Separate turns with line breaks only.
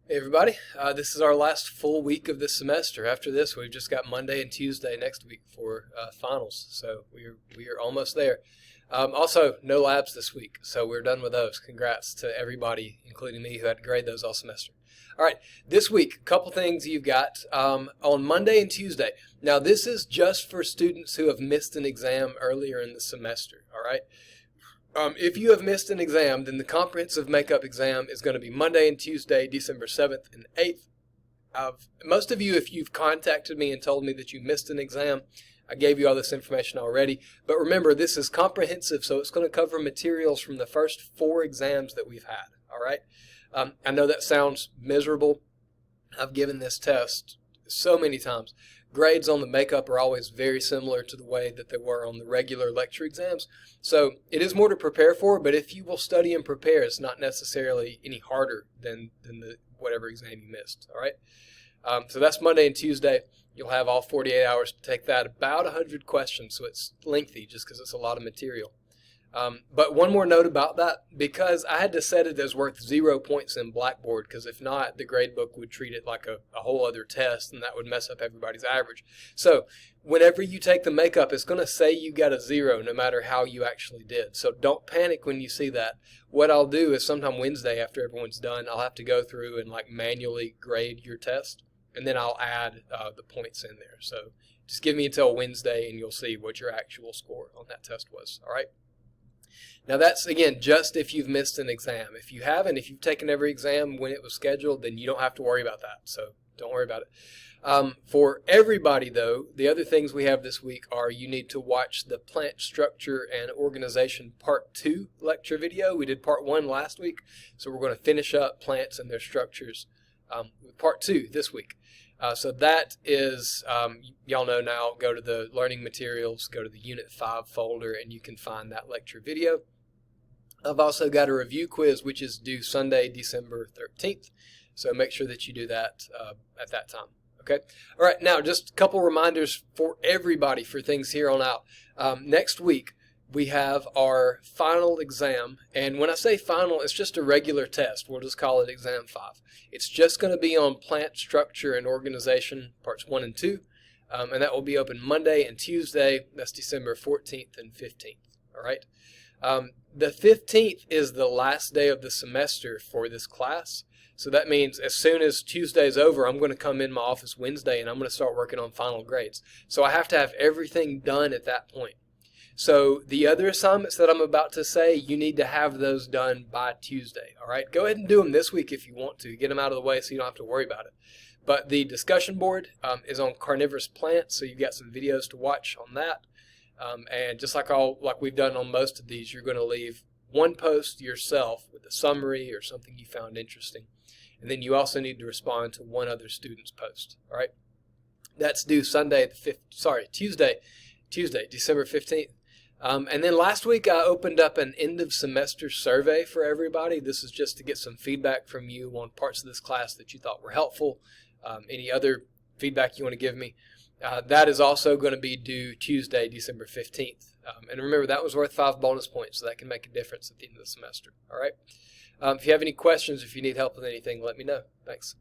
Hey everybody, this is our last full week of this semester. After this, we've just got Monday and Tuesday next week for finals, so we are almost there. Also, no labs this week, so we're done with those. Congrats to everybody, including me, who had to grade those all semester. All right, this week, a couple things you've got on Monday and Tuesday. Now, this is just for students who have missed an exam earlier in the semester, all right? If you have missed an exam, then the comprehensive makeup exam is going to be Monday and Tuesday, December 7th and 8th. Most of you, if you've contacted me and told me that you missed an exam, I gave you all this information already. But remember, this is comprehensive, so it's going to cover materials from the first 4 exams that we've had, all right? I know that sounds miserable. I've given this test so many times. Grades on the makeup are always very similar to the way that they were on the regular lecture exams. So it is more to prepare for, but if you will study and prepare, it's not necessarily any harder than the whatever exam you missed, all right? So that's Monday and Tuesday. You'll have all 48 hours to take that, about 100 questions, so it's lengthy just because it's a lot of material. But one more note about that, because I had to set it as worth 0 points in Blackboard, because if not, the grade book would treat it like a whole other test, and that would mess up everybody's average. So whenever you take the makeup, it's going to say you got a 0 no matter how you actually did. So don't panic when you see that. What I'll do is sometime Wednesday after everyone's done, I'll have to go through and like manually grade your test, and then I'll add the points in there. So just give me until Wednesday, and you'll see what your actual score on that test was, all right? Now that's, again, just if you've missed an exam. If you haven't, if you've taken every exam when it was scheduled, then you don't have to worry about that. So don't worry about it. For everybody, though, the other things we have this week are you need to watch the Plant Structure and Organization Part 2 lecture video. We did Part 1 last week, so we're going to finish up plants and their structures with Part 2 this week. So that is, y'all know now, go to the learning materials, go to the Unit 5 folder, and you can find that lecture video. I've also got a review quiz, which is due Sunday, December 13th. So make sure that you do that at that time. Okay. All right. Now, just a couple reminders for everybody for things here on out. Next week, we have our final exam. And when I say final, it's just a regular test. We'll just call it Exam 5. It's just going to be on Plant Structure and Organization, Parts 1 and 2. And that will be open Monday and Tuesday. That's December 14th and 15th. All right. The 15th is the last day of the semester for this class. So that means as soon as Tuesday's over, I'm going to come in my office Wednesday and I'm going to start working on final grades. So I have to have everything done at that point. So the other assignments that I'm about to say, you need to have those done by Tuesday. All right, go ahead and do them this week if you want to. Get them out of the way so you don't have to worry about it. But the discussion board is on carnivorous plants, so you've got some videos to watch on that. And just like we've done on most of these, you're going to leave one post yourself with a summary or something you found interesting. And then you also need to respond to one other student's post. All right, that's due Tuesday, December 15th. And then last week I opened up an end of semester survey for everybody. This is just to get some feedback from you on parts of this class that you thought were helpful. Any other feedback you want to give me. That is also going to be due Tuesday, December 15th. And remember, that was worth 5 bonus points, so that can make a difference at the end of the semester. All right. If you have any questions, if you need help with anything, let me know. Thanks.